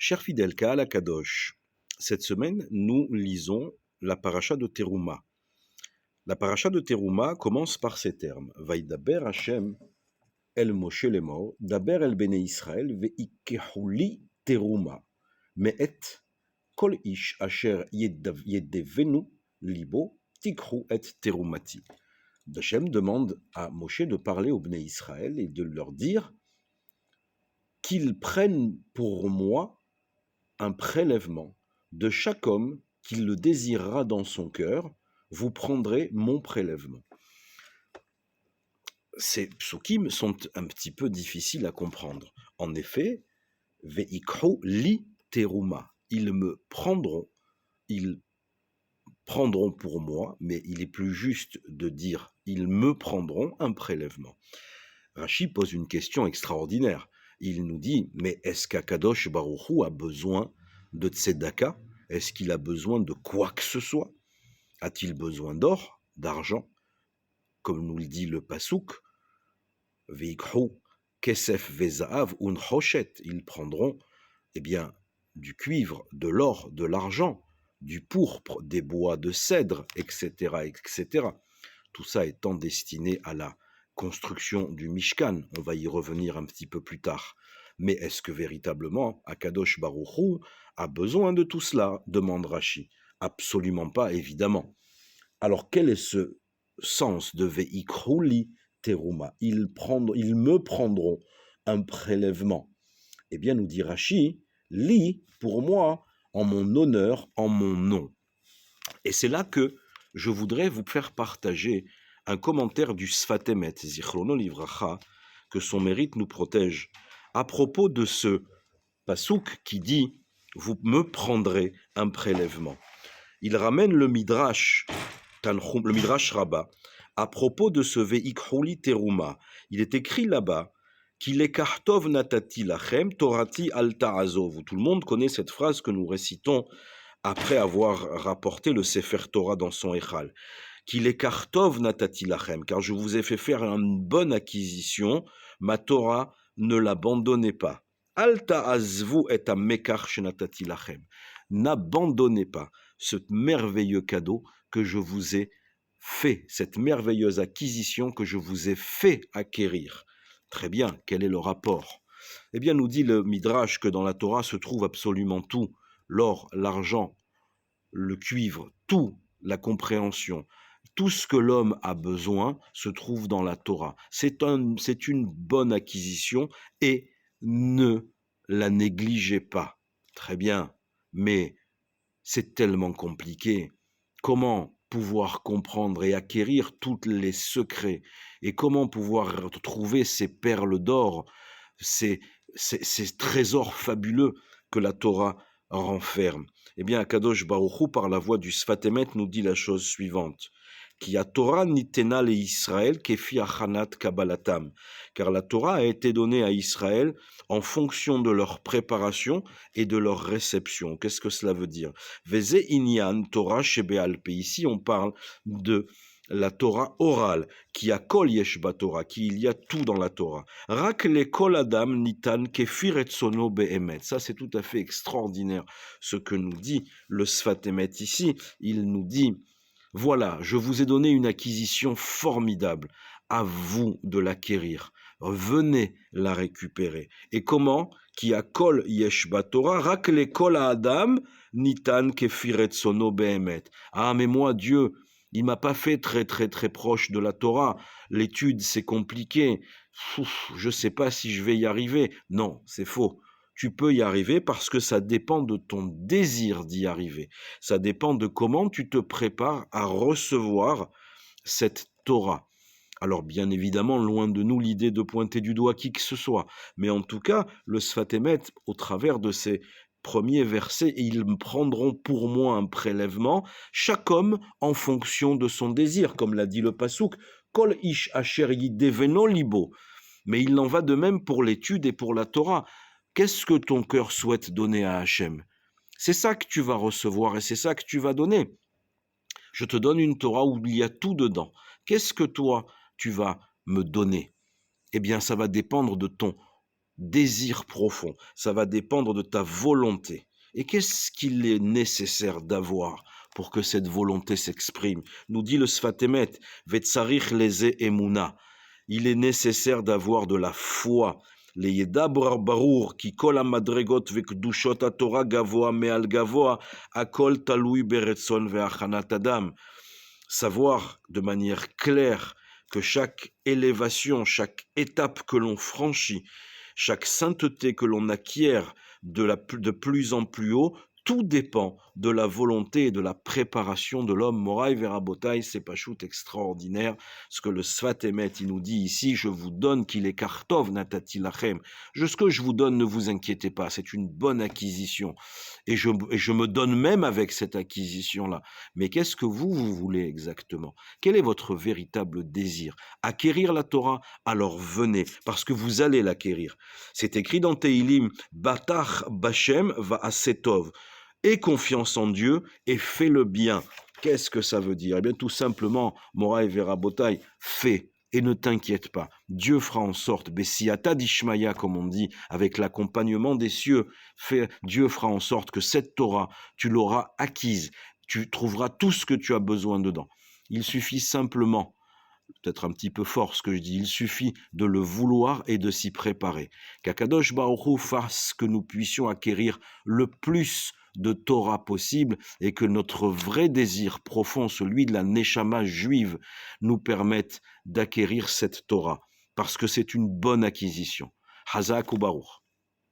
Cher fidèle Kaal Akadosh, cette semaine, nous lisons la paracha de Teruma. La paracha de Teruma commence par ces termes. Vaïdaber Hashem el Moshe lemor, daber el bene Israël ve'ikehuli Teruma, me'et kol ish asher yedevenu libo tikhu et terumati. Hashem demande à Moshe de parler au bné Israël et de leur dire qu'ils prennent pour moi un prélèvement de chaque homme qui le désirera dans son cœur, vous prendrez mon prélèvement. Ces psukim sont un petit peu difficiles à comprendre. En effet, veikru li teruma, ils prendront pour moi, mais il est plus juste de dire ils me prendront un prélèvement. Rashi pose une question extraordinaire. Il nous dit, mais est-ce qu'Akadosh Baruch Hu a besoin de tzedaka? Est-ce qu'il a besoin de quoi que ce soit? A-t-il besoin d'or, d'argent? Comme nous le dit le Pasuk, Veikru kesef vezahav un choshet, ils prendront du cuivre, de l'or, de l'argent, du pourpre, des bois de cèdre, etc., etc. Tout ça étant destiné à la construction du Mishkan. On va y revenir un petit peu plus tard. Mais est-ce que véritablement Akadosh Baruch Hu a besoin de tout cela? Demande Rashi. Absolument pas, évidemment. Alors quel est ce sens de Veikru Teruma? Ils me prendront un prélèvement. Eh bien, nous dit Rashi, li, pour moi, en mon honneur, en mon nom. Et c'est là que je voudrais vous faire partager un commentaire du Sfat Emet, Zichrono Livracha, que son mérite nous protège, à propos de ce pasouk qui dit « Vous me prendrez un prélèvement ». Il ramène le Midrash, le Midrash Rabbah, à propos de ce Veikru Teruma. Il est écrit là-bas qu'il est kartov natati lachem torati al ta'azov. Tout le monde connaît cette phrase que nous récitons après avoir rapporté le Sefer Torah dans son Echal. Qu'il est kartov natati lachem, car je vous ai fait faire une bonne acquisition, ma Torah, ne l'abandonnez pas. Al ta'azvu et amekar shenatati lachem. N'abandonnez pas ce merveilleux cadeau que je vous ai fait, cette merveilleuse acquisition que je vous ai fait acquérir. Très bien, quel est le rapport? Eh bien, nous dit le Midrash que dans la Torah se trouve absolument tout, l'or, l'argent, le cuivre, tout, la compréhension, tout ce que l'homme a besoin se trouve dans la Torah. C'est une bonne acquisition et ne la négligez pas. Très bien, mais c'est tellement compliqué. Comment pouvoir comprendre et acquérir tous les secrets et comment pouvoir trouver ces perles d'or, ces trésors fabuleux que la Torah renferme? Eh bien, Akadosh Baruch Hu, par la voix du Sfat Emet, nous dit la chose suivante. Qui a Torah nitena le Israël kefi achanat kabbalatam, car la Torah a été donnée à Israël en fonction de leur préparation et de leur réception. Qu'est-ce que cela veut dire? Veze inyan Torah shebealpe. Ici, on parle de la Torah orale, qui a kol yesh Torah, qui il y a tout dans la Torah. Rak le kol adam nitan kefir etzono beemet. Ça, c'est tout à fait extraordinaire ce que nous dit le Sfat Emet ici. Il nous dit, voilà, je vous ai donné une acquisition formidable. À vous de l'acquérir. Venez la récupérer. Et comment? Qui a kol yesh Torah, rak le kol adam nitan kefir etzono beemet. Ah, mais moi, Dieu, il m'a pas fait très proche de la Torah. L'étude, c'est compliqué. Je sais pas si je vais y arriver. Non, c'est faux. Tu peux y arriver parce que ça dépend de ton désir d'y arriver. Ça dépend de comment tu te prépares à recevoir cette Torah. Alors bien évidemment, loin de nous l'idée de pointer du doigt qui que ce soit. Mais en tout cas, le Sfat Emet, au travers de ces premiers versets, et ils me prendront pour moi un prélèvement, chaque homme en fonction de son désir, comme l'a dit le Pasuk, Kol ish asher yideveno libo. Mais il en va de même pour l'étude et pour la Torah. Qu'est-ce que ton cœur souhaite donner à Hachem? C'est ça que tu vas recevoir et c'est ça que tu vas donner. Je te donne une Torah où il y a tout dedans. Qu'est-ce que toi, tu vas me donner? Eh bien, ça va dépendre de ton désir profond, ça va dépendre de ta volonté. Et qu'est-ce qu'il est nécessaire d'avoir pour que cette volonté s'exprime? Nous dit le Sfat Emet, Vetzarich leze emuna. Il est nécessaire d'avoir de la foi. Le yeda barur ki kol hamadregot vekdushot haTorah gavoa me'al gavoa, akol talui beretzon ve'achanat adam. Savoir de manière claire que chaque élévation, chaque étape que l'on franchit, chaque sainteté que l'on acquiert de plus en plus haut, tout dépend de la volonté et de la préparation de l'homme. Moraï Verabotaï, c'est pachout extraordinaire. Ce que le Sfat Emet, il nous dit ici, je vous donne qu'il est kartov natati lachem. Ce que je vous donne, ne vous inquiétez pas, c'est une bonne acquisition. Et je me donne même avec cette acquisition-là. Mais qu'est-ce que vous voulez exactement? Quel est votre véritable désir? Acquérir la Torah? Alors venez, parce que vous allez l'acquérir. C'est écrit dans Teilim, Batach Bashem va asetov. Aie confiance en Dieu et fais le bien. Qu'est-ce que ça veut dire? Eh bien, tout simplement, Moraï Verabotaï, fais et ne t'inquiète pas. Dieu fera en sorte, Bessiata d'Ishmaïa, comme on dit, avec l'accompagnement des cieux, Dieu fera en sorte que cette Torah, tu l'auras acquise. Tu trouveras tout ce que tu as besoin dedans. Il suffit simplement, peut-être un petit peu fort ce que je dis, il suffit de le vouloir et de s'y préparer. Qu'Akadosh Baruch Hu fasse que nous puissions acquérir le plus de Torah possible et que notre vrai désir profond, celui de la Neshama juive, nous permette d'acquérir cette Torah, parce que c'est une bonne acquisition. Hazak ou Baruch.